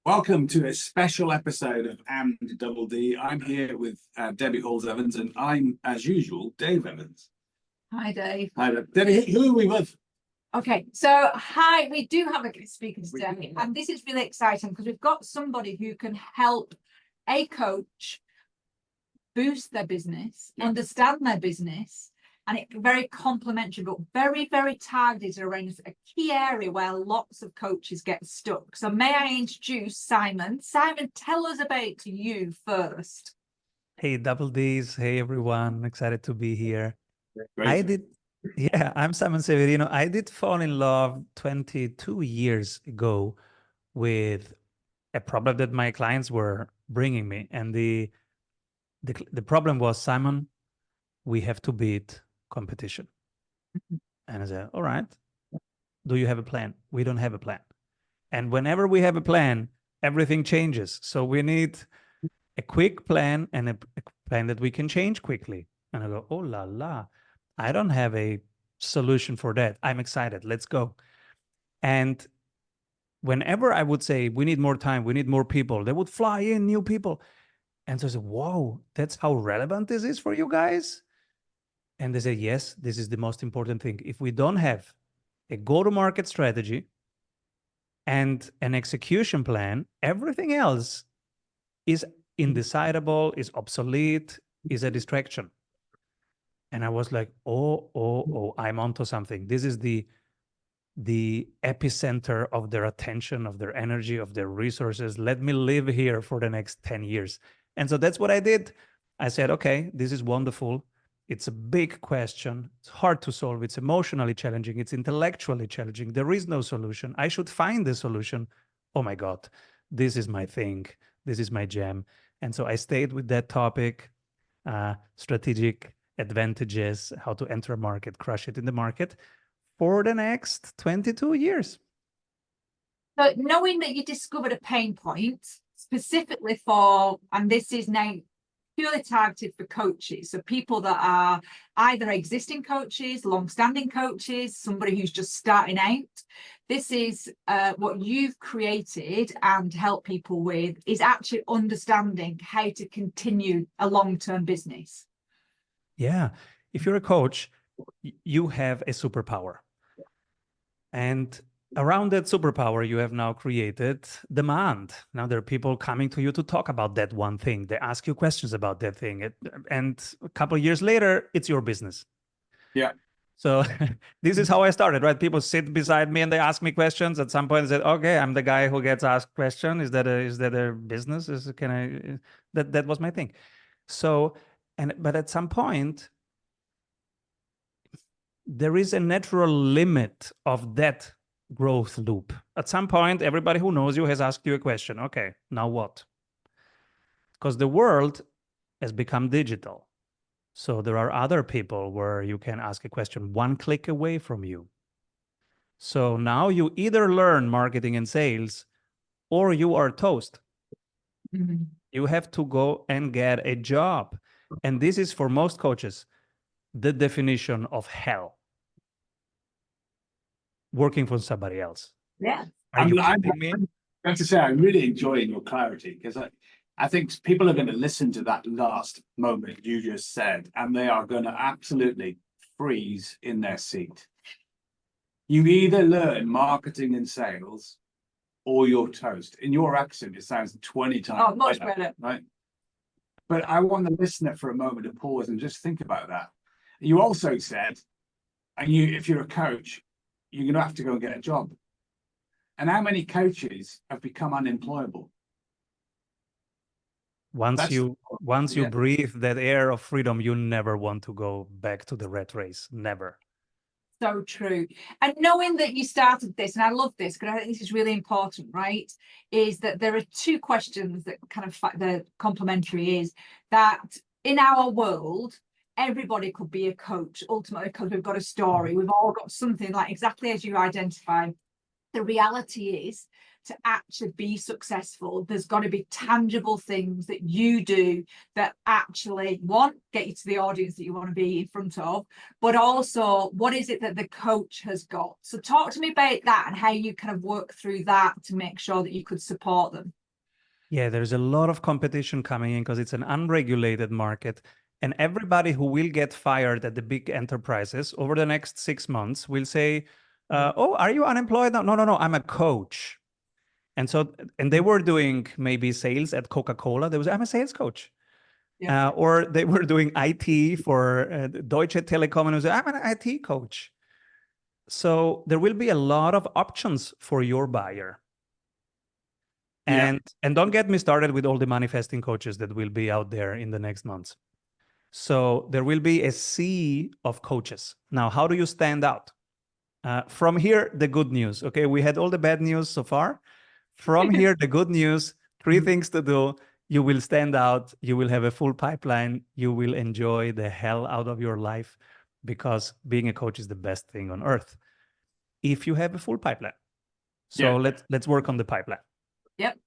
Welcome to a special episode of And Double D. I'm here with Debbie Halls-Evans, and I'm, as usual, Dave Evans. Hi, Dave. Hi, Debbie. Who are we with? Okay, so hi, we do have a guest speaker today, and this is really exciting because we've got somebody who can help a coach boost their business, understand their business, and it's very complementary, but very, very targeted around a key area where lots of coaches get stuck. So may I introduce Simon? Simon, tell us about you first. Hey, Double Ds. Hey, everyone. Excited to be here. Great. I'm Simon Severino. I did fall in love 22 years ago with a problem that my clients were bringing me. And the problem was, Simon, we have to beat competition. And I said, all right, do you have a plan? We don't have a plan. And whenever we have a plan, everything changes. So we need a quick plan and a plan that we can change quickly. And I go, oh la la, I don't have a solution for that. I'm excited. Let's go. And whenever I would say, we need more time, we need more people, they would fly in new people. And so I said, whoa, that's how relevant this is for you guys? And they say, yes, this is the most important thing. If we don't have a go-to-market strategy and an execution plan, everything else is indecidable, is obsolete, is a distraction. And I was like, oh, I'm onto something. This is the epicenter of their attention, of their energy, of their resources. Let me live here for the next 10 years. And so that's what I did. I said, okay, this is wonderful. It's a big question. It's hard to solve. It's emotionally challenging. It's intellectually challenging. There is no solution. I should find the solution. Oh my God, this is my thing. This is my jam. And so I stayed with that topic, strategic advantages, how to enter a market, crush it in the market for the next 22 years. So knowing that you discovered a pain point specifically for, and this is now purely targeted for coaches, so people that are either existing coaches, long-standing coaches, somebody who's just starting out. This is what you've created and help people with is actually understanding how to continue a long-term business. Yeah, if you're a coach, you have a superpower. And around that superpower, you have now created demand. Now there are people coming to you to talk about that one thing. They ask you questions about that thing. And a couple of years later, it's your business. Yeah. So this is how I started, right? People sit beside me and they ask me questions. At some point, I said, okay, I'm the guy who gets asked question. Is that a business? That was my thing. So, but at some point, there is a natural limit of that growth loop. At some point, everybody who knows you has asked you a question. Okay, now what? Because the world has become digital. So there are other people where you can ask a question one click away from you. So now you either learn marketing and sales or you are toast. Mm-hmm. You have to go and get a job. And this is for most coaches, the definition of hell. Working for somebody else. Yeah. Are you kidding me? I have to say, I'm really enjoying your clarity because I think people are going to listen to that last moment you just said, and they are going to absolutely freeze in their seat. You either learn marketing and sales or you're toast. In your accent, it sounds 20 times much better, better. right? But I want the listener for a moment to pause and just think about that. You also said, if you're a coach, you're going to have to go and get a job. And how many coaches have become unemployable? Once you breathe that air of freedom, you never want to go back to the rat race. Never. So true. And knowing that you started this, and I love this because I think this is really important, right? Is that there are two questions that kind of the complementary is that in our world, everybody could be a coach ultimately because we've got a story. We've all got something like exactly as you identify. The reality is to actually be successful, there's got to be tangible things that you do that actually, one, get you to the audience that you want to be in front of, but also what is it that the coach has got? So talk to me about that and how you kind of work through that to make sure that you could support them. Yeah, there's a lot of competition coming in because it's an unregulated market. And everybody who will get fired at the big enterprises over the next 6 months will say, oh, are you unemployed now? No, no, no, I'm a coach. And so, and they were doing maybe sales at Coca-Cola. They was, I'm a sales coach. Yeah. Or they were doing IT for Deutsche Telekom and was, I'm an IT coach. So there will be a lot of options for your buyer. And don't get me started with all the manifesting coaches that will be out there in the next months. So there will be a sea of coaches. Now, how do you stand out? From here, the good news. Okay, we had all the bad news so far. From here, the good news, 3 things to do. You will stand out. You will have a full pipeline. You will enjoy the hell out of your life because being a coach is the best thing on earth if you have a full pipeline. So let's work on the pipeline. Yep.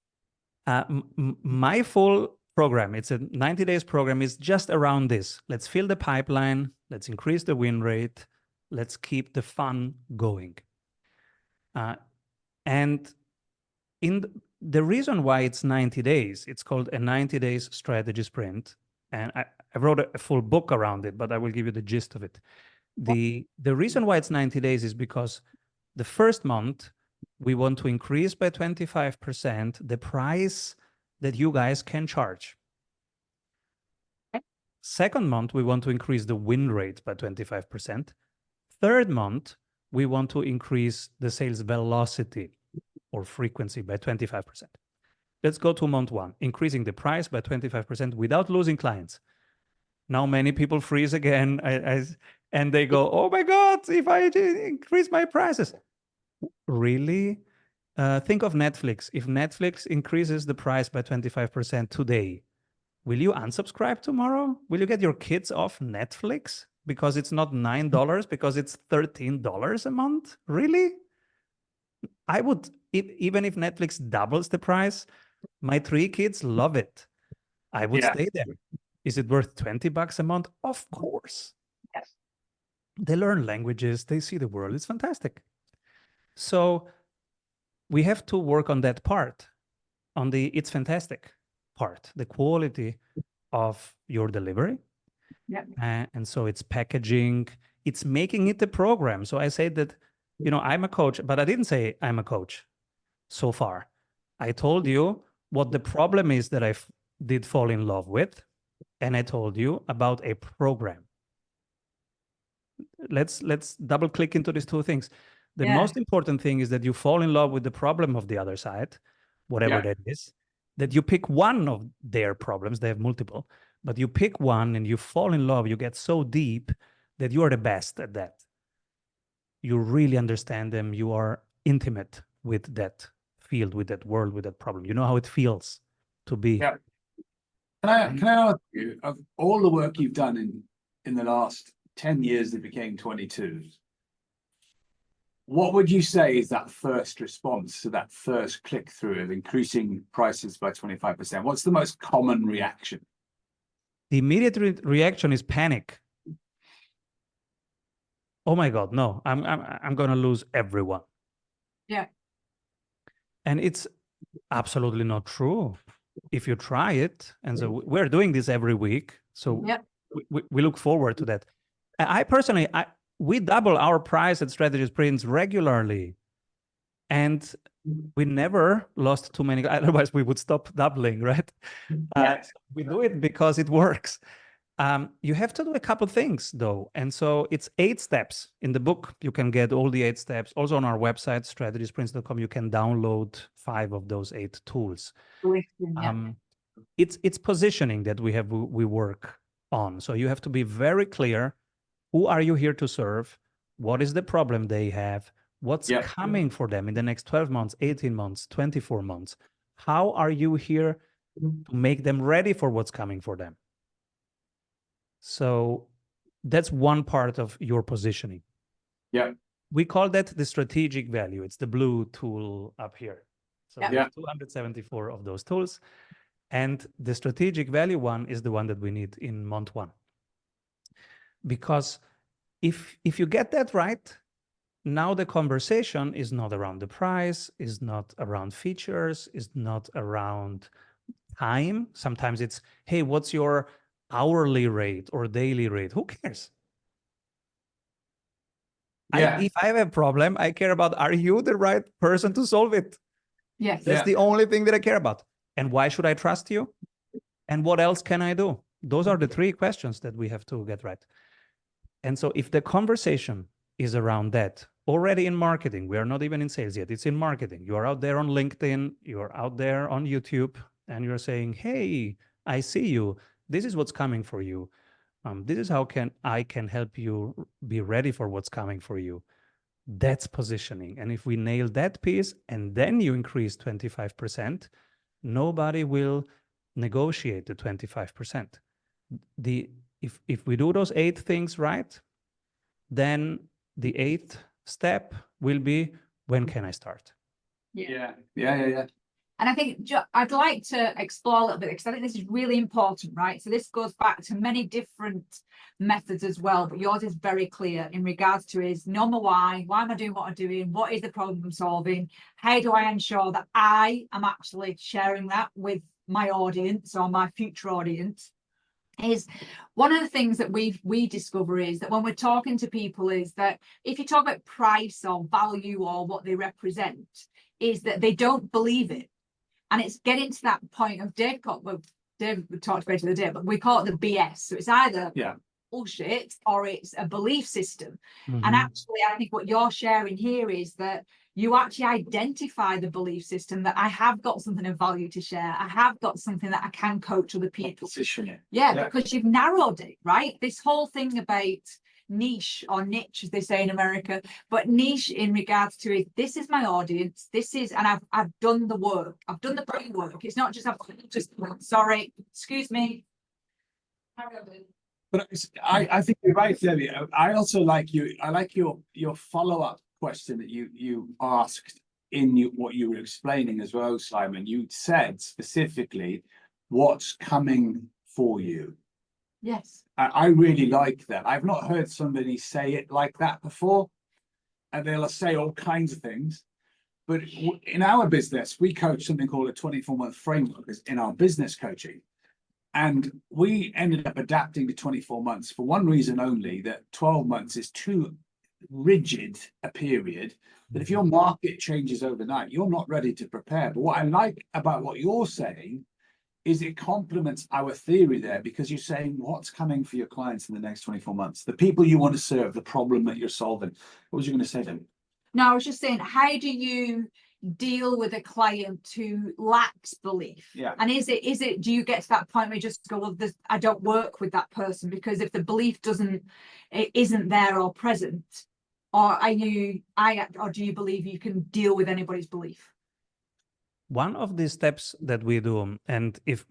My full program, it's a 90 days program, is just around this. Let's fill the pipeline. Let's increase the win rate. Let's keep the fun going. And in the reason why it's 90 days, it's called a 90 days strategy sprint. And I wrote a full book around it, but I will give you the gist of it. The reason why it's 90 days is because the first month, we want to increase by 25% the price that you guys can charge. Second month, we want to increase the win rate by 25%. Third month, we want to increase the sales velocity or frequency by 25%. Let's go to month 1, increasing the price by 25% without losing clients. Now many people freeze again and they go, oh my God, if I increase my prices. Really? Think of Netflix. If Netflix increases the price by 25% today, will you unsubscribe tomorrow? Will you get your kids off Netflix because it's not $9, because it's $13 a month? Really? I would, even if Netflix doubles the price, my 3 kids love it. I would stay there. Is it worth $20 a month? Of course. Yes. They learn languages. They see the world. It's fantastic. So we have to work on that part, on the it's fantastic part, the quality of your delivery. Yeah. And so it's packaging, it's making it a program. So I say that, you know, I'm a coach, but I didn't say I'm a coach so far. I told you what the problem is that I did fall in love with. And I told you about a program. Let's double click into these 2 things. The most important thing is that you fall in love with the problem of the other side, whatever that is, that you pick one of their problems. They have multiple, but you pick one and you fall in love. You get so deep that you are the best at that. You really understand them. You are intimate with that field, with that world, with that problem. You know how it feels to be. Yeah. Can I ask you, of all the work you've done in the last 10 years that became 22, what would you say is that first response to that first click through of increasing prices by 25%? What's the most common reaction? The immediate reaction is panic. Oh my God, no, I'm going to lose everyone. Yeah. And it's absolutely not true. If you try it, and so we're doing this every week, so we look forward to that. I personally, we double our price at Strategy Sprints regularly, and we never lost too many. Otherwise, we would stop doubling, right? We do it because it works. You have to do a couple things, though, and so it's 8 steps. In the book, you can get all the 8 steps. Also on our website, strategysprints.com, you can download 5 of those 8 tools. It's positioning that we work on. So you have to be very clear. Who are you here to serve? What is the problem they have? What's coming for them in the next 12 months, 18 months, 24 months? How are you here to make them ready for what's coming for them? So that's one part of your positioning. Yeah. We call that the strategic value. It's the blue tool up here. So Yeah. there's 274 of those tools. And the strategic value one is the one that we need in month one. Because if you get that right, now the conversation is not around the price, is not around features, is not around time. Sometimes it's, hey, what's your hourly rate or daily rate? Who cares? Yeah. If I have a problem, I care about, are you the right person to solve it? Yes. That's the only thing that I care about. And why should I trust you? And what else can I do? Those are the three questions that we have to get right. And so if the conversation is around that, already in marketing, we are not even in sales yet, it's in marketing. You are out there on LinkedIn, you are out there on YouTube, and you're saying, hey, I see you. This is what's coming for you. This is how I can help you be ready for what's coming for you. That's positioning. And if we nail that piece and then you increase 25%, nobody will negotiate the 25%. If we do those 8 things right, then the 8th step will be, when can I start? Yeah. And I think I'd like to explore a little bit, because I think this is really important, right? So this goes back to many different methods as well, but yours is very clear in regards to is know my why am I doing what I'm doing, what is the problem I'm solving, how do I ensure that I am actually sharing that with my audience or my future audience. Is one of the things that we discover is that when we're talking to people is that if you talk about price or value or what they represent, is that they don't believe it. And it's getting to that point of Dave talked about it the other day, but we call it the BS. So it's either bullshit or it's a belief system. And actually, I think what you're sharing here is that you actually identify the belief system that I have got something of value to share. I have got something that I can coach other people. Position it. Yeah, because you've narrowed it, right? This whole thing about niche or niche, as they say in America, but niche in regards to it, this is my audience, this is, and I've done the work, I've done the brain work. It's not just sorry, excuse me. But I think you're right, Debbie. I also like your follow-up question that you asked in what you were explaining as well, Simon. You said specifically what's coming for you. Yes. I really like that. I've not heard somebody say it like that before. And they'll say all kinds of things. But in our business, we coach something called a 24-month framework in our business coaching. And we ended up adapting to 24 months for one reason only, that 12 months is too rigid a period. That if your market changes overnight, you're not ready to prepare. But what I like about what you're saying is it complements our theory there, because you're saying what's coming for your clients in the next 24 months, the people you want to serve, the problem that you're solving. What was you going to say then? No, I was just saying, how do you deal with a client who lacks belief? Yeah. And is it, do you get to that point where you just go, well, I don't work with that person, because if the belief isn't there or present, or do you believe you can deal with anybody's belief? One of the steps that we do, and if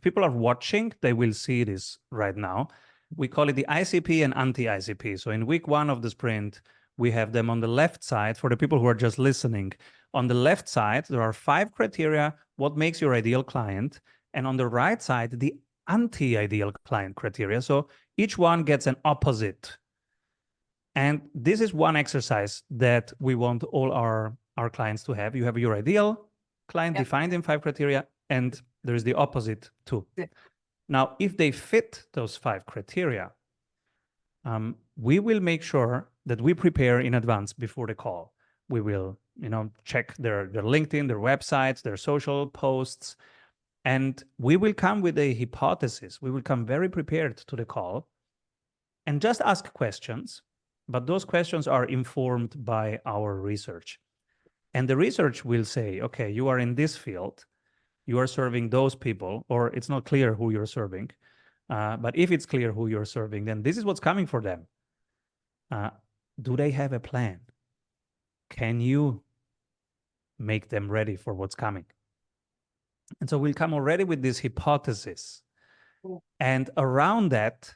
people are watching, they will see this right now. We call it the ICP and anti-ICP. So in week 1 of the sprint, we have them on the left side. For the people who are just listening, on the left side, there are 5 criteria, what makes your ideal client. And on the right side, the anti-ideal client criteria. So each one gets an opposite. And this is one exercise that we want all our clients to have. You have your ideal client defined in 5 criteria, and there's the opposite too. Yeah. Now, if they fit those 5 criteria, we will make sure that we prepare in advance before the call. We will, check their LinkedIn, their websites, their social posts, and we will come with a hypothesis. We will come very prepared to the call and just ask questions, but those questions are informed by our research. And the research will say, okay, you are in this field, you are serving those people, or it's not clear who you're serving. But if it's clear who you're serving, then this is what's coming for them. Do they have a plan? Can you make them ready for what's coming? And so we'll come already with this hypothesis. And around that,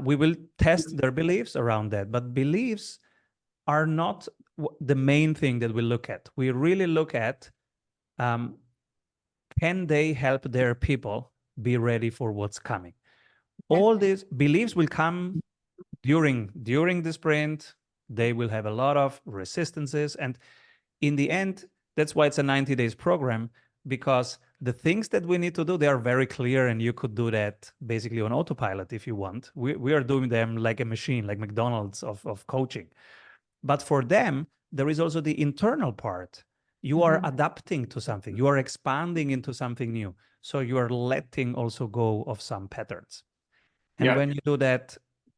we will test their beliefs around that. But beliefs are not the main thing that we look at. We really look at can they help their people be ready for what's coming? All these beliefs will come during the sprint. They will have a lot of resistances, and in the end, that's why it's a 90 days program, because the things that we need to do, they are very clear, and you could do that basically on autopilot if you want. We are doing them like a machine, like McDonald's of coaching. But for them, there is also the internal part. You are adapting to something. You are expanding into something new. So you are letting also go of some patterns. And when you do that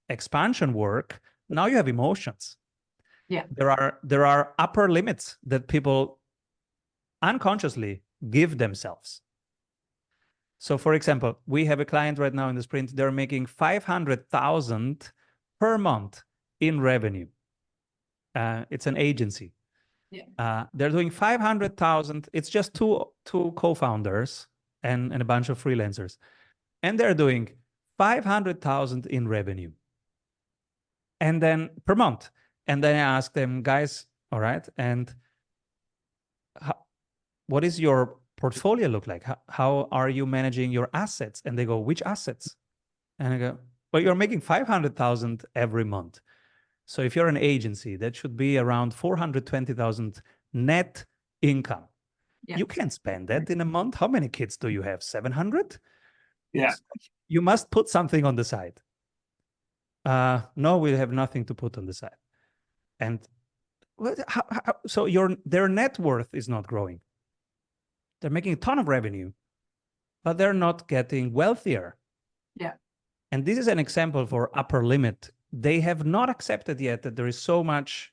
expansion work, now you have emotions. Yeah. There are upper limits that people unconsciously give themselves. So for example, we have a client right now in the sprint, they're making 500,000 per month in revenue. It's an agency. Yeah. They're doing 500,000. It's just two co-founders and a bunch of freelancers. And they're doing 500,000 in revenue. And then per month. And then I ask them, guys, all right, and what is your portfolio look like? How are you managing your assets? And they go, which assets? And I go, well, you're making 500,000 every month. So if you're an agency, that should be around 420,000 net income. Yeah. You can't spend that in a month. How many kids do you have? 700? Yeah. So you must put something on the side. No, we have nothing to put on the side. And so their net worth is not growing. They're making a ton of revenue, but they're not getting wealthier. Yeah. And this is an example for upper limit. They have not accepted yet that there is so much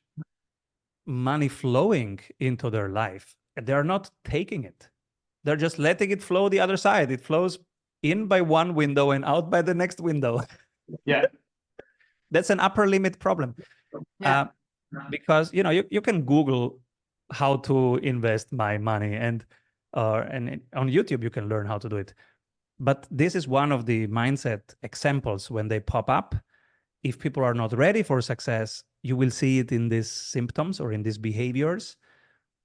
money flowing into their life. They're not taking it. They're just letting it flow the other side. It flows in by one window and out by the next window. Yeah. That's an upper limit problem. Yeah. Because you can Google how to invest my money, and on YouTube you can learn how to do it. But this is one of the mindset examples when they pop up. If people are not ready for success, you will see it in these symptoms or in these behaviors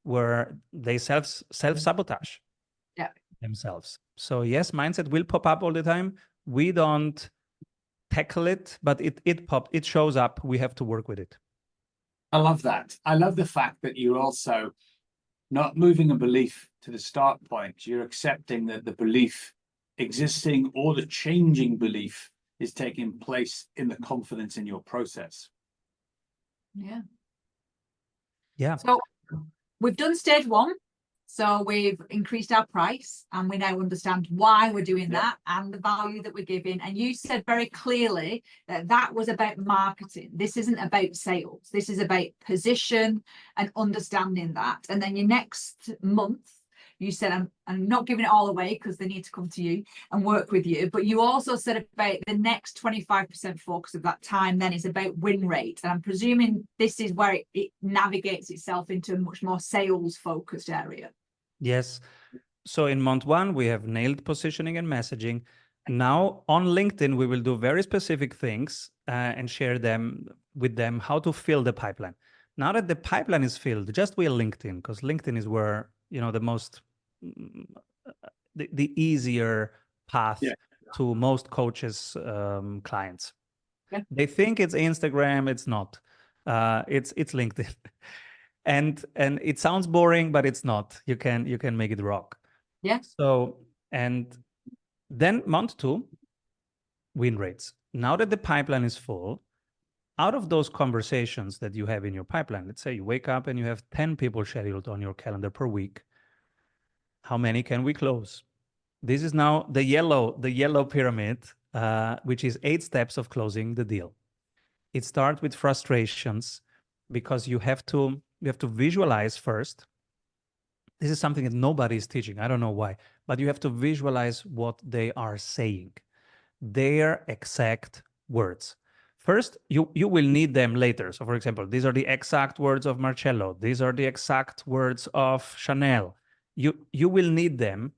where they self-sabotage themselves. So yes, mindset will pop up all the time. We don't tackle it, but it shows up. We have to work with it. I love that. I love the fact that you're also not moving a belief to the start point. You're accepting that the belief existing or the changing belief is taking place in the confidence in your process. Yeah. Yeah. So we've done stage one. So we've increased our price and we now understand why we're doing that and the value that we're giving. And you said very clearly that that was about marketing. This isn't about sales. This is about position and understanding that. And then your next month, you said, I'm not giving it all away because they need to come to you and work with you. But you also said about the next 25% focus of that time then is about win rate. And I'm presuming this is where it navigates itself into a much more sales focused area. Yes. So in month one, we have nailed positioning and messaging. Now on LinkedIn, we will do very specific things and share them with them, how to fill the pipeline. Now that the pipeline is filled, just with LinkedIn, because LinkedIn is where, the most, the easier path to most coaches' clients. Yeah. They think it's Instagram. It's not. It's LinkedIn. And it sounds boring, but it's not. You can make it rock. Yeah. So, and then month two, win rates. Now that the pipeline is full, out of those conversations that you have in your pipeline, let's say you wake up and you have 10 people scheduled on your calendar per week. How many can we close? This is now the yellow pyramid, which is 8 steps of closing the deal. It starts with frustrations because you have to visualize first. This is something that nobody is teaching. I don't know why, but you have to visualize what they are saying, their exact words. First, you will need them later. So for example, these are the exact words of Marcello. These are the exact words of Chanel. You will need them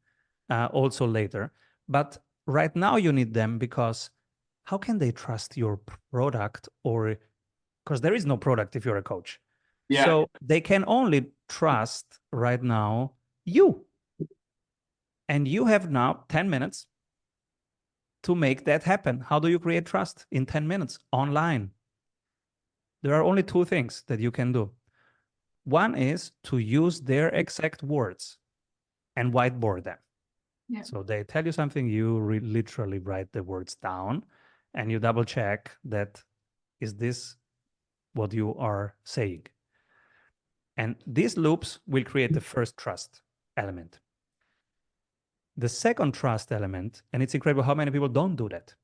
also later. But right now you need them because how can they trust your product? Or because there is no product if you're a coach. Yeah. So they can only trust right now you. And you have now 10 minutes to make that happen. How do you create trust in 10 minutes online? There are only two things that you can do. One is to use their exact words and whiteboard them. Yeah. So they tell you something, you literally write the words down and you double check that, is this what you are saying? And these loops will create the first trust element. The second trust element, and it's incredible how many people don't do that.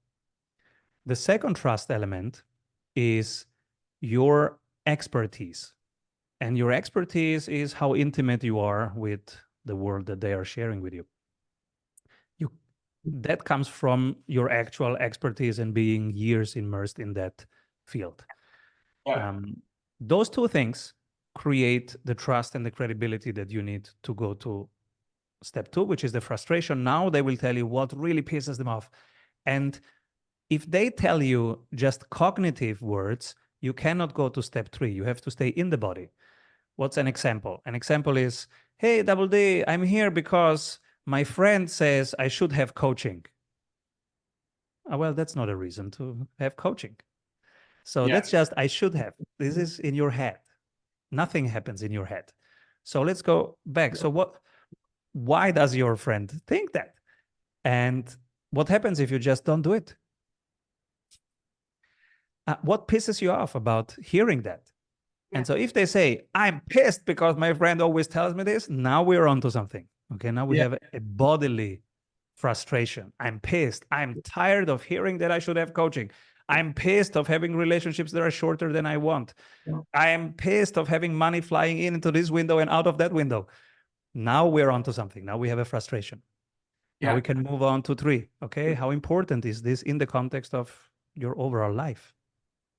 The second trust element is your expertise. And your expertise is how intimate you are with the world that they are sharing with you. That comes from your actual expertise and being years immersed in that field. Yeah. Those two things create the trust and the credibility that you need to go to step 2, which is the frustration. Now they will tell you what really pisses them off. And if they tell you just cognitive words, you cannot go to step 3. You have to stay in the body. What's an example? An example is, hey, Double D, I'm here because my friend says I should have coaching. Well, that's not a reason to have coaching. So that's just, I should have. This is in your head. Nothing happens in your head. So let's go back. So why does your friend think that? And what happens if you just don't do it? What pisses you off about hearing that? And so if they say, I'm pissed because my friend always tells me this, now we're onto something. Okay, now we have a bodily frustration. I'm pissed. I'm tired of hearing that I should have coaching. I'm pissed of having relationships that are shorter than I want. I am pissed of having money flying into this window and out of that window. Now we're onto something. Now we have a frustration. Now we can move on to 3. Okay, how important is this in the context of your overall life?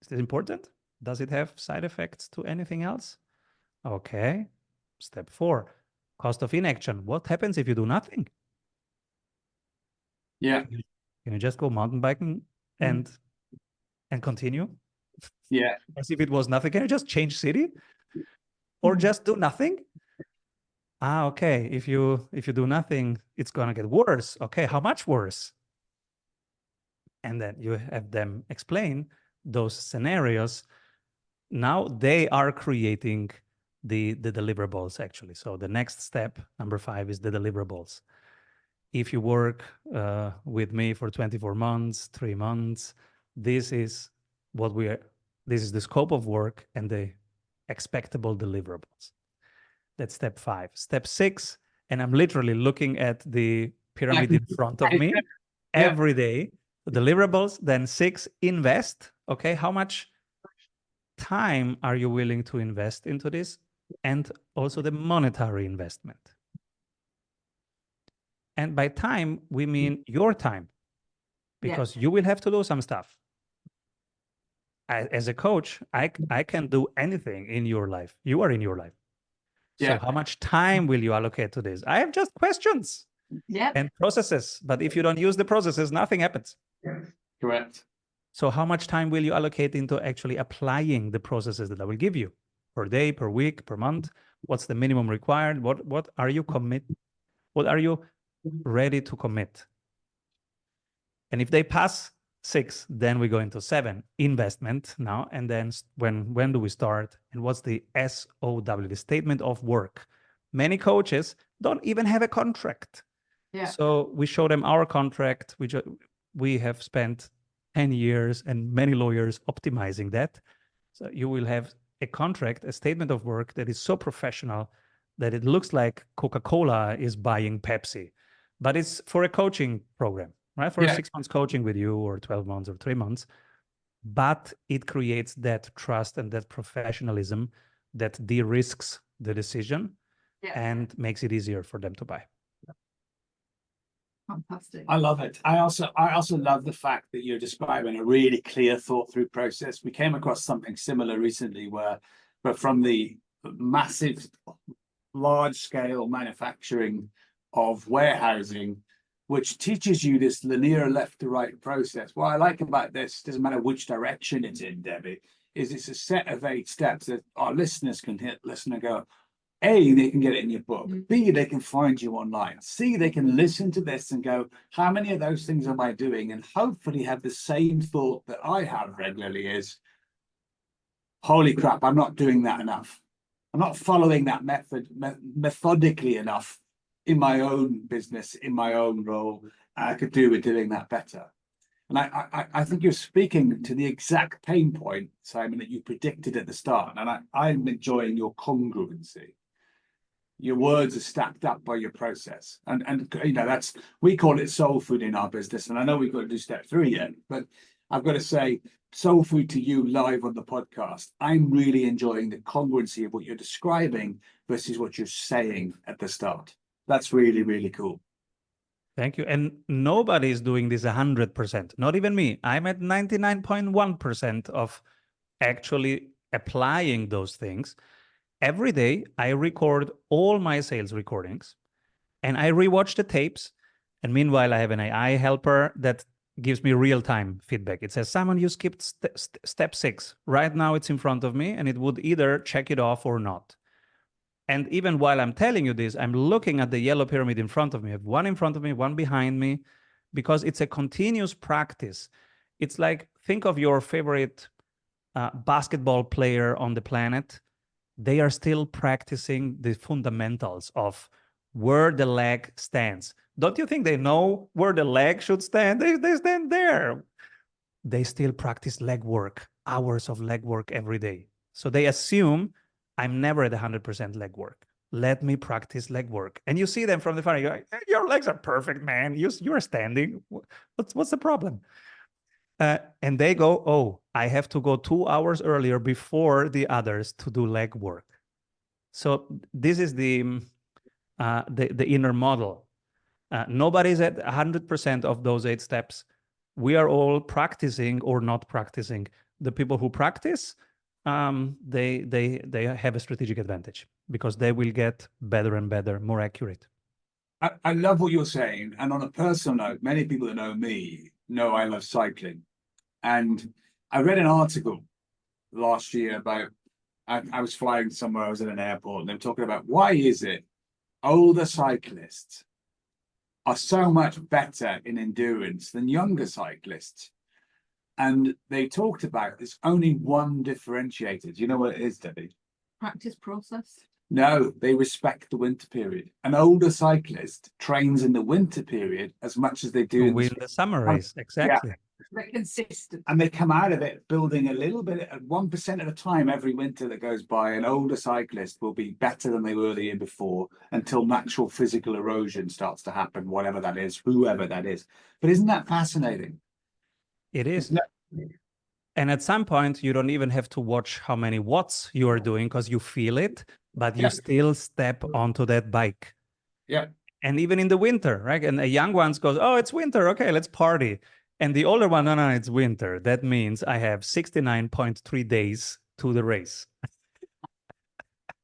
Is this important? Does it have side effects to anything else? Okay. Step 4, cost of inaction. What happens if you do nothing? Yeah. Can you just go mountain biking and continue? Yeah. As if it was nothing. Can you just change city? Or just do nothing? Okay. If you do nothing, it's gonna get worse. Okay, how much worse? And then you have them explain those scenarios. Now they are creating the deliverables, actually. So the next step, number 5, is the deliverables. If you work with me for 24 months, 3 months, this is the scope of work and the expectable deliverables. That's step 5. Step 6, and I'm literally looking at the pyramid in front of me every day. The deliverables, then 6, invest. Okay, how much time are you willing to invest into this? And also the monetary investment. And by time, we mean your time, because you will have to do some stuff. As a coach, I can do anything in your life. You are in your life. So how much time will you allocate to this? I have just questions and processes. But if you don't use the processes, nothing happens. Correct. So how much time will you allocate into actually applying the processes that I will give you per day, per week, per month? What's the minimum required? What are you What are you ready to commit? And if they pass 6, then we go into 7, investment now. And then when do we start? And what's the SOW, the statement of work? Many coaches don't even have a contract. So we show them our contract. We have spent 10 years and many lawyers optimizing that. So you will have a contract, a statement of work that is so professional that it looks like Coca-Cola is buying Pepsi, but it's for a coaching program, right? For 6 months coaching with you, or 12 months or 3 months. But it creates that trust and that professionalism that de-risks the decision and makes it easier for them to buy. Fantastic. I love it. I also love the fact that you're describing a really clear thought through process. We came across something similar recently where from the massive, large scale manufacturing of warehousing, which teaches you this linear left to right process. What I like about this, doesn't matter which direction it's in, Debbie, is it's a set of 8 steps that our listeners can listen and go, A, they can get it in your book. Mm. B, they can find you online. C, they can listen to this and go, how many of those things am I doing? And hopefully have the same thought that I have regularly is, holy crap, I'm not doing that enough. I'm not following that methodically enough in my own business, in my own role. I could do with doing that better. And I think you're speaking to the exact pain point, Simon, that you predicted at the start. And I'm enjoying your congruency. Your words are stacked up by your process. And you know, we call it soul food in our business. And I know we've got to do step 3 yet, but I've got to say, soul food to you live on the podcast. I'm really enjoying the congruency of what you're describing versus what you're saying at the start. That's really, really cool. Thank you. And nobody is doing this 100%, not even me. I'm at 99.1% of actually applying those things. Every day, I record all my sales recordings and I rewatch the tapes. And meanwhile, I have an AI helper that gives me real-time feedback. It says, Simon, you skipped step 6. Right now, it's in front of me and it would either check it off or not. And even while I'm telling you this, I'm looking at the yellow pyramid in front of me. I have one in front of me, one behind me, because it's a continuous practice. It's like, think of your favorite basketball player on the planet. They are still practicing the fundamentals of where the leg stands. Don't you think they know where the leg should stand? They stand there. They still practice leg work, hours of leg work every day. So they assume I'm never at 100% leg work. Let me practice leg work. And you see them from the far, you're like, your legs are perfect, man. You're standing. What's the problem? And they go, oh, I have to go 2 hours earlier before the others to do leg work. So this is the inner model. Nobody's at 100% of those 8 steps. We are all practicing or not practicing. The people who practice, they have a strategic advantage because they will get better and better, more accurate. I love what you're saying. And on a personal note, many people that know me know I love cycling. And I read an article last year about, I was flying somewhere, I was at an airport, and they were talking about why is it older cyclists are so much better in endurance than younger cyclists. And they talked about there's only one differentiator. Do you know what it is, Debbie? Practice process. No, they respect the winter period. An older cyclist trains in the winter period as much as they do in the summer race. Exactly. Yeah. They're consistent. And they come out of it building a little bit at 1% at a time every winter that goes by. An older cyclist will be better than they were the year before until natural physical erosion starts to happen, whatever that is, whoever that is. But isn't that fascinating? It is. And at some point, you don't even have to watch how many watts you are doing because you feel it, but you still step onto that bike. Yeah. And even in the winter, right? And a young one goes, oh, it's winter. Okay, let's party. And the older one, no, it's winter. That means I have 69.3 days to the race.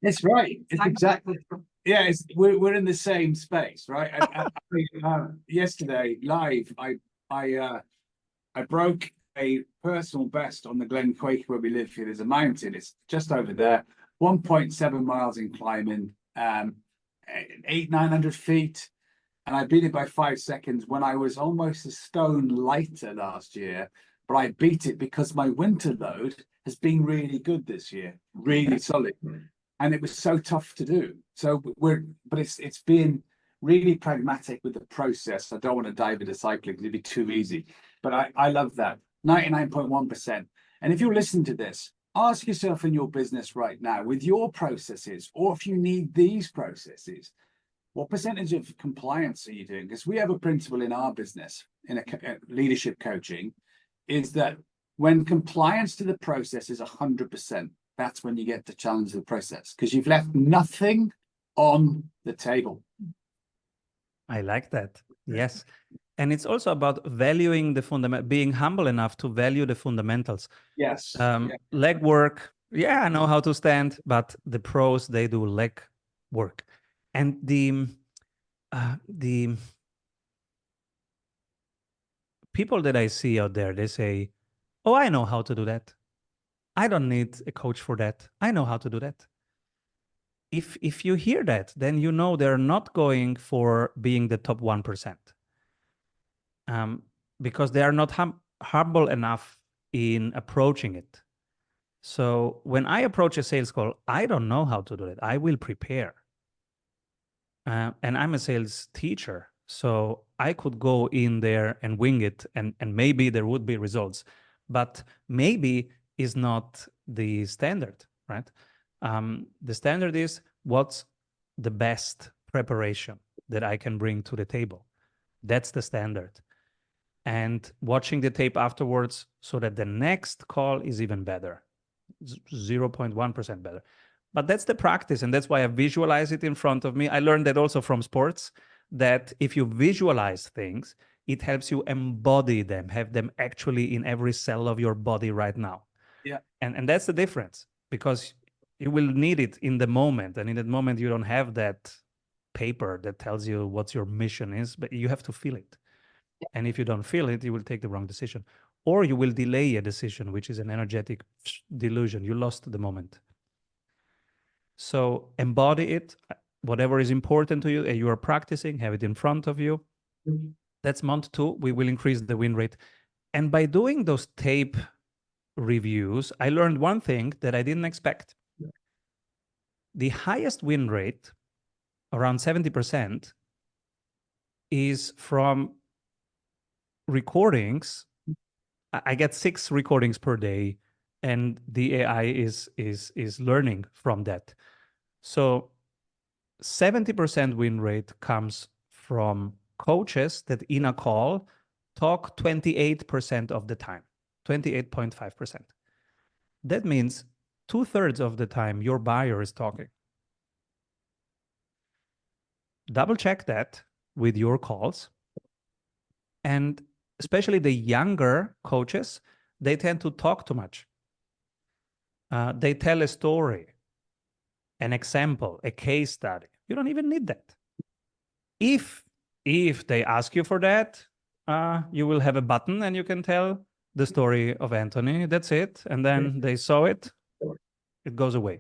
That's right. It's exactly. Yeah, we're in the same space, right? Yesterday, live, I broke a personal best on the Glen Quake where we live here. There's a mountain. It's just over there. 1.7 miles in climbing, 900 feet. And I beat it by 5 seconds when I was almost a stone lighter last year. But I beat it because my winter load has been really good this year, really solid. And it was so tough to do. So but it's been really pragmatic with the process. I don't want to dive into cycling because it'd be too easy. But I love that. 99.1%. And if you're listening to this, ask yourself in your business right now with your processes, or if you need these processes, what percentage of compliance are you doing? Because we have a principle in our business, in a leadership coaching, is that when compliance to the process is 100%, that's when you get to challenge the process because you've left nothing on the table. I like that. Yes. And it's also about valuing the fundament, being humble enough to value the fundamentals. Yes. Leg work. Yeah, I know how to stand, but the pros, they do leg work. And the people that I see out there, they say, oh, I know how to do that. I don't need a coach for that. I know how to do that. if you hear that, then you know they're not going for being the top 1%, because they are not humble enough in approaching it. So when I approach a sales call, I don't know how to do it. I will prepare. And I'm a sales teacher, so I could go in there and wing it, and maybe there would be results, but maybe is not the standard, right? The standard is what's the best preparation that I can bring to the table. That's the standard. And watching the tape afterwards so that the next call is even better, 0.1% better. But that's the practice, and that's why I visualize it in front of me. I learned that also from sports, that if you visualize things, it helps you embody them, have them actually in every cell of your body right now. Yeah. And that's the difference, because you will need it in the moment, and in that moment you don't have that paper that tells you what your mission is, but you have to feel it. And if you don't feel it, you will take the wrong decision, or you will delay a decision, which is an energetic delusion. You lost the moment. So embody it, whatever is important to you, and you are practicing, have it in front of you. That's month 2. We will increase the win rate. And by doing those tape reviews, I learned one thing that I didn't expect. The highest win rate, around 70%, is from recordings. I get 6 recordings per day, and the AI is learning from that. So 70% win rate comes from coaches that in a call talk 28% of the time, 28.5%. That means 2/3 of the time your buyer is talking. Double check that with your calls. And especially the younger coaches, they tend to talk too much. They tell a story, an example, a case study. You don't even need that. If they ask you for that, you will have a button and you can tell the story of Anthony. That's it. And then they saw it, it goes away.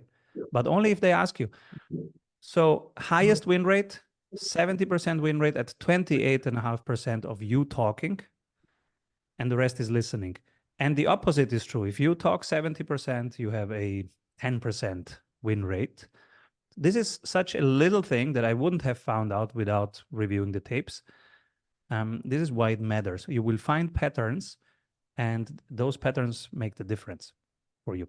But only if they ask you. So highest win rate, 70% win rate at 28.5% of you talking, and the rest is listening. And the opposite is true. If you talk 70%, you have a 10% win rate. This is such a little thing that I wouldn't have found out without reviewing the tapes. This is why it matters. You will find patterns, and those patterns make the difference for you.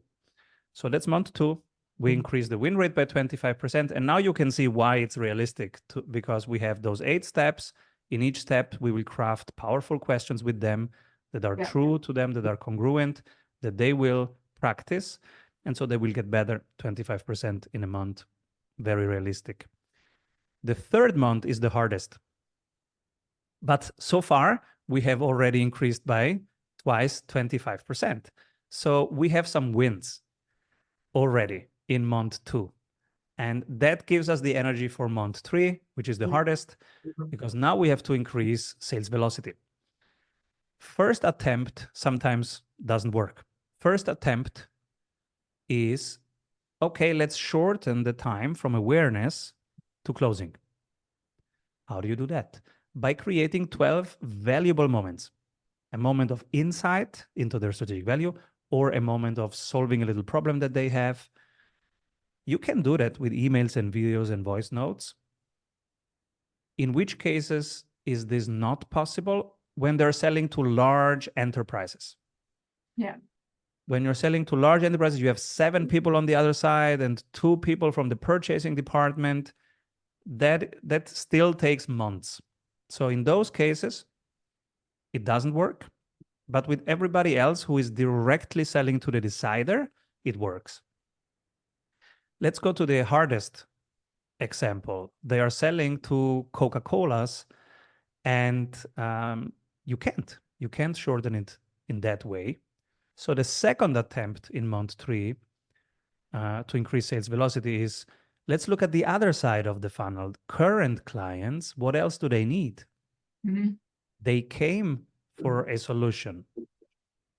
So that's month 2. We increase the win rate by 25%. And now you can see why it's realistic, because we have those 8 steps. In each step, we will craft powerful questions with them that are true to them, that are congruent, that they will practice. And so they will get better 25% in a month. Very realistic. The 3rd month is the hardest. But so far, we have already increased by twice 25%. So we have some wins already in month 2. And that gives us the energy for month 3, which is the hardest, because now we have to increase sales velocity. First attempt sometimes doesn't work. First attempt is, okay, let's shorten the time from awareness to closing. How do you do that? By creating 12 valuable moments. A moment of insight into their strategic value, or a moment of solving a little problem that they have. You can do that with emails and videos and voice notes. In which cases is this not possible? When they're selling to large enterprises. Yeah. When you're selling to large enterprises, you have 7 people on the other side and 2 people from the purchasing department. That still takes months. So in those cases, it doesn't work. But with everybody else who is directly selling to the decider, it works. Let's go to the hardest example. They are selling to Coca-Colas, and you can't shorten it in that way. So the second attempt in month 3 to increase sales velocity is, let's look at the other side of the funnel. Current clients, what else do they need? They came for a solution.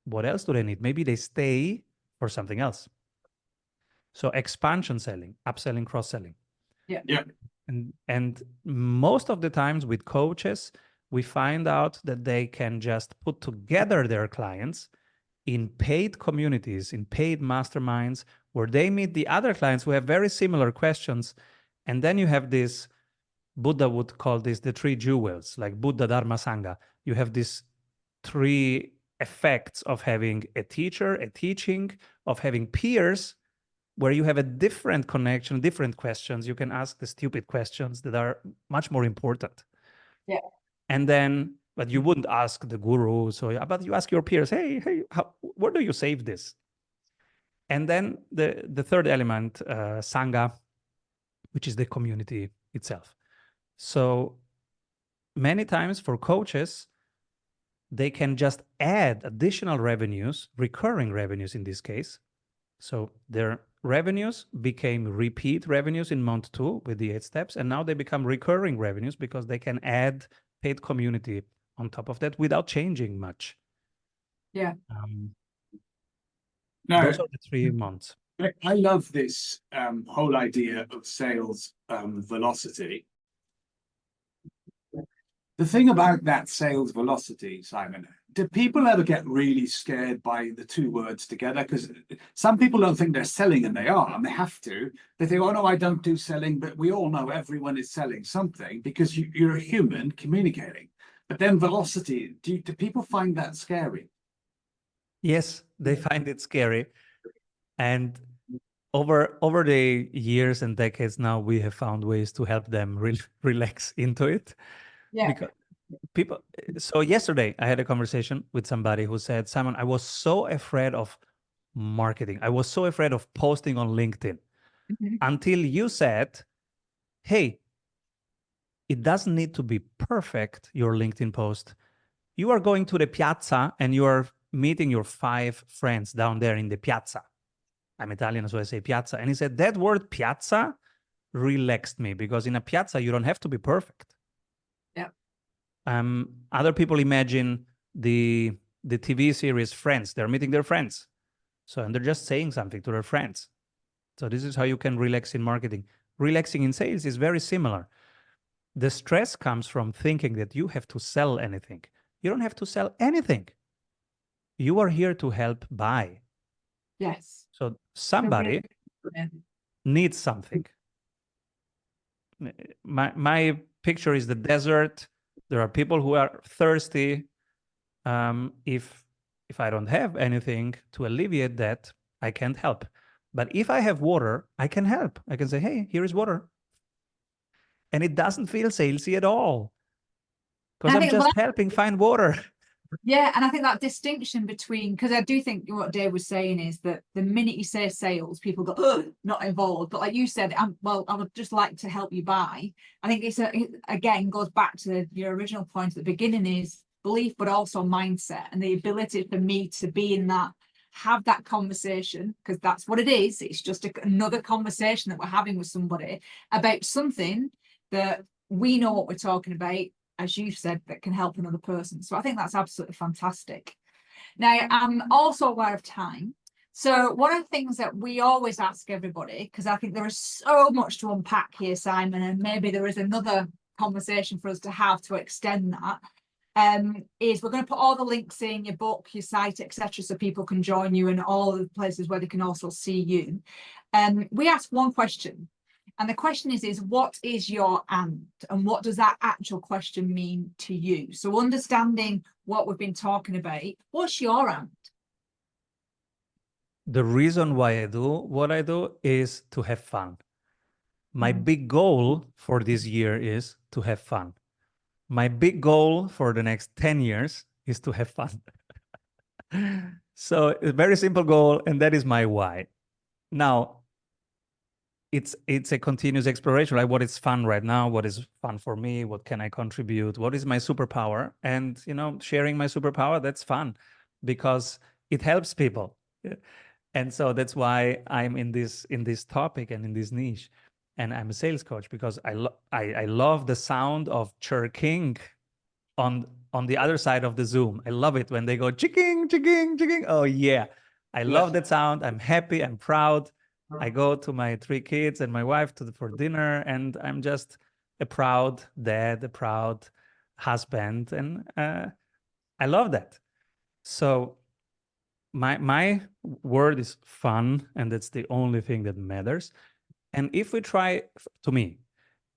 What else do they need? Maybe they stay for something else. So expansion selling, upselling, cross-selling. Yeah. Yeah. And most of the times with coaches, we find out that they can just put together their clients in paid communities, in paid masterminds, where they meet the other clients who have very similar questions. And then you have this, Buddha would call this the three jewels, like Buddha, Dharma, Sangha. You have these three effects of having a teacher, a teaching, of having peers, where you have a different connection, different questions. You can ask the stupid questions that are much more important. Yeah. And then, but you wouldn't ask the guru. So, but you ask your peers, hey, where do you save this? And then the third element, Sangha, which is the community itself. So many times for coaches, they can just add additional revenues, recurring revenues in this case. So their revenues became repeat revenues in month 2 with the 8 steps, and now they become recurring revenues because they can add paid community on top of that without changing much. Yeah. No, Those are the 3 months. I love this whole idea of sales velocity. The thing about that sales velocity, Simon, do people ever get really scared by the two words together? Because some people don't think they're selling, and they are, and they have to. They think, oh no, I don't do selling, but we all know everyone is selling something because you're a human communicating. But then velocity, do people find that scary? Yes, they find it scary. And over the years and decades now, we have found ways to help them relax into it. Yeah. Because people, so yesterday I had a conversation with somebody who said, Simon, I was so afraid of marketing. I was so afraid of posting on LinkedIn until you said, hey, it doesn't need to be perfect, your LinkedIn post. You are going to the piazza and you are meeting your 5 friends down there in the piazza. I'm Italian, so I say piazza. And he said, that word piazza relaxed me, because in a piazza, you don't have to be perfect. Yeah. Other people imagine the TV series Friends. They're meeting their friends. So, and they're just saying something to their friends. So this is how you can relax in marketing. Relaxing in sales is very similar. The stress comes from thinking that you have to sell anything. You don't have to sell anything. You are here to help buy. Yes. So somebody needs something. My picture is the desert. There are people who are thirsty. If I don't have anything to alleviate that, I can't help. But if I have water, I can help. I can say, hey, here is water. And it doesn't feel salesy at all, because I'm just helping find water. Yeah, and I think that distinction between, because I do think what Dave was saying is that the minute you say sales, people go, oh, not involved. But like you said, well, I would just like to help you buy. I think it again goes back to your original point at the beginning, is belief, but also mindset, and the ability for me to be in that, have that conversation, because that's what it is. It's just another conversation that we're having with somebody about something that we know what we're talking about, as you've said, that can help another person. So I think that's absolutely fantastic. Now, I'm also aware of time. So one of the things that we always ask everybody, because I think there is so much to unpack here, Simon, and maybe there is another conversation for us to have to extend that, is we're going to put all the links in your book, your site, etc., so people can join you in all the places where they can also see you. We ask one question. And the question is what is your and what does that actual question mean to you? So understanding what we've been talking about, what's your and? The reason why I do what I do is to have fun. My big goal for this year is to have fun. My big goal for the next 10 years is to have fun. So a very simple goal, and that is my why. Now, it's a continuous exploration, like what is fun right now, what is fun for me, what can I contribute, what is my superpower, and sharing my superpower, that's fun because it helps people. And so that's why I'm in this topic and in this niche. And I'm a sales coach because I love the sound of chirking on the other side of the Zoom. I love it when they go chicking, chicking, chicking. Oh yeah, I love that sound. I'm happy, I'm proud. I go to my 3 kids and my wife for dinner, and I'm just a proud dad, a proud husband, and I love that. So my word is fun, and that's the only thing that matters. And if we try, to me,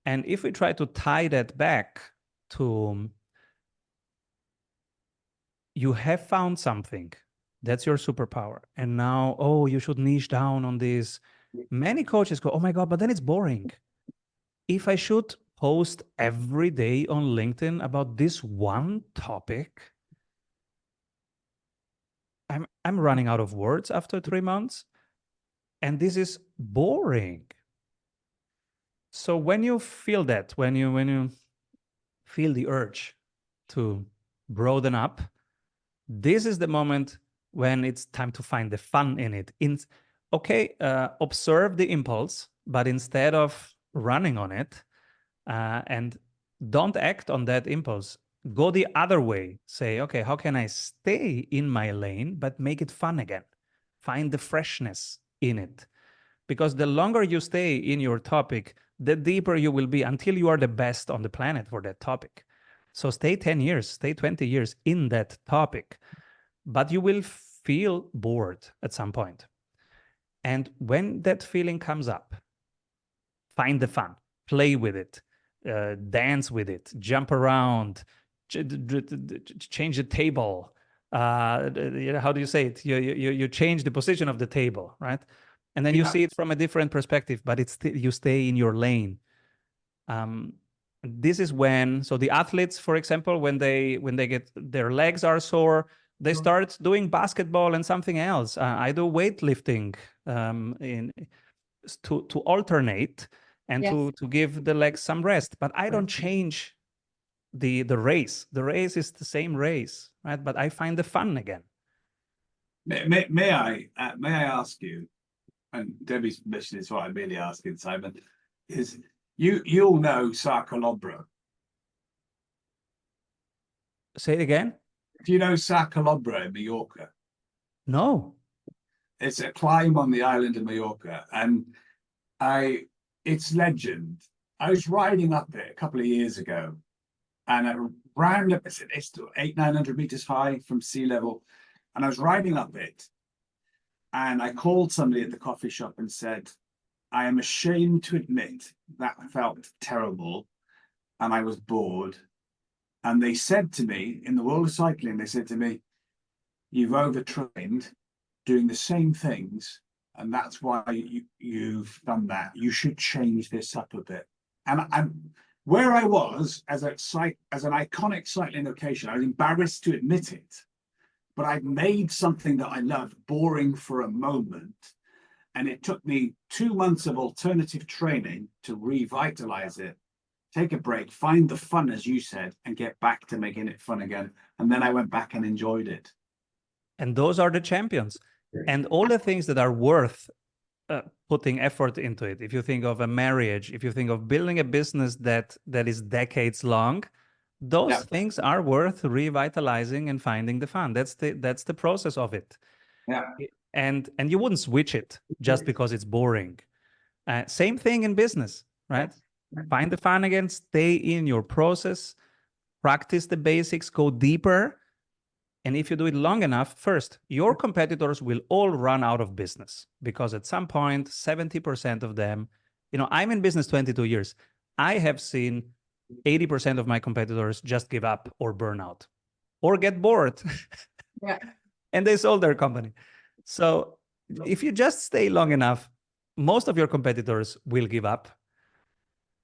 and if we try to tie that back to, you have found something, that's your superpower, and now, oh, you should niche down on this. Many coaches go, oh my God, but then it's boring. If I should post every day on LinkedIn about this one topic, I'm running out of words after 3 months, and this is boring. So when you feel that, when you feel the urge to broaden up, this is the moment when it's time to find the fun in it. Observe the impulse, but instead of running on it, and don't act on that impulse, go the other way. Say, okay, how can I stay in my lane, but make it fun again? Find the freshness in it. Because the longer you stay in your topic, the deeper you will be until you are the best on the planet for that topic. So stay 10 years, stay 20 years in that topic, but you will feel bored at some point. And when that feeling comes up, find the fun, play with it, dance with it, jump around, change the table. How do you say it? You change the position of the table, right? And then you see it from a different perspective, but it's you stay in your lane. This is when, so the athletes, for example, when they get, their legs are sore, they start doing basketball and something else. I do weightlifting to alternate and to give the legs some rest. But I don't change the race. The race is the same race, right? But I find the fun again. May I ask you, and Debbie's mission is what I'm really asking, Simon, is you all know Sacalobra. Say it again. Do you know Sacalobra in Mallorca? No. It's a climb on the island of Mallorca, and it's legend. I was riding up it a couple of years ago, and I ran up. It's 800-900 meters high from sea level, and I was riding up it, and I called somebody at the coffee shop and said, I am ashamed to admit that felt terrible, and I was bored. And they said to me, in the world of cycling, they said to me, you've overtrained doing the same things, and that's why you've done that. You should change this up a bit. And where I was as an iconic cycling location, I was embarrassed to admit it, but I'd made something that I loved boring for a moment. And it took me 2 months of alternative training to revitalize it, take a break, find the fun, as you said, and get back to making it fun again. And then I went back and enjoyed it. And those are the champions. And all the things that are worth putting effort into it. If you think of a marriage, if you think of building a business that is decades long, those things are worth revitalizing and finding the fun. That's the process of it. Yeah. And you wouldn't switch it just because it's boring. Same thing in business, right? Find the fun again, stay in your process, practice the basics, go deeper. And if you do it long enough, first, your competitors will all run out of business, because at some point, 70% of them, I'm in business 22 years. I have seen 80% of my competitors just give up or burn out or get bored. And they sold their company. So if you just stay long enough, most of your competitors will give up.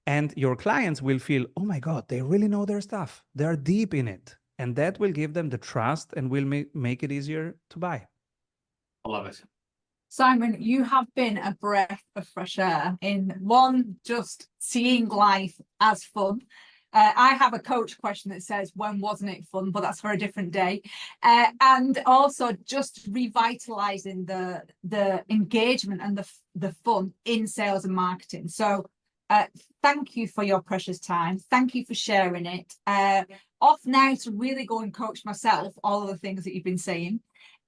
And your clients will feel, oh my God, they really know their stuff. They're deep in it. And that will give them the trust and will make it easier to buy. I love it. Simon, you have been a breath of fresh air in just seeing life as fun. I have a coach question that says, when wasn't it fun? But that's for a different day. And also just revitalizing the engagement and the fun in sales and marketing. So thank you for your precious time. Thank you for sharing it. Off now to really go and coach myself, all of the things that you've been saying.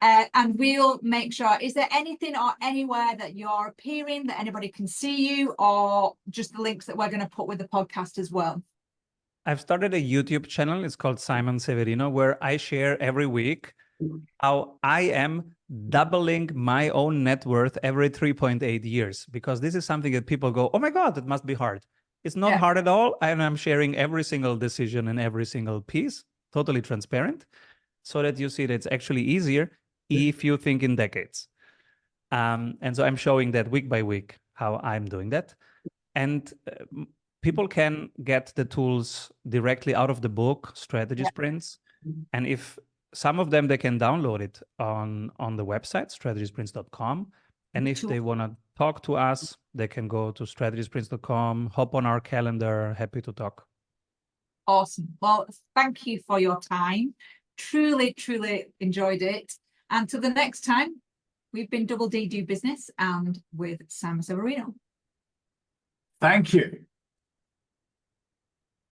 And we'll make sure, is there anything or anywhere that you're appearing that anybody can see you, or just the links that we're going to put with the podcast as well? I've started a YouTube channel. It's called Simon Severino, where I share every week how I am doubling my own net worth every 3.8 years, because this is something that people go, oh my God, it must be hard. It's not hard at all. And I'm sharing every single decision and every single piece, totally transparent, so that you see that it's actually easier if you think in decades. And so I'm showing that week by week how I'm doing that. And people can get the tools directly out of the book, Strategy Sprints. And if some of them, they can download it on the website, strategysprints.com. And if they want to talk to us, they can go to strategysprints.com, hop on our calendar. Happy to talk. Awesome. Well, thank you for your time. Truly, truly enjoyed it. And till the next time, we've been Double D Do Business and with Simon Severino. Thank you.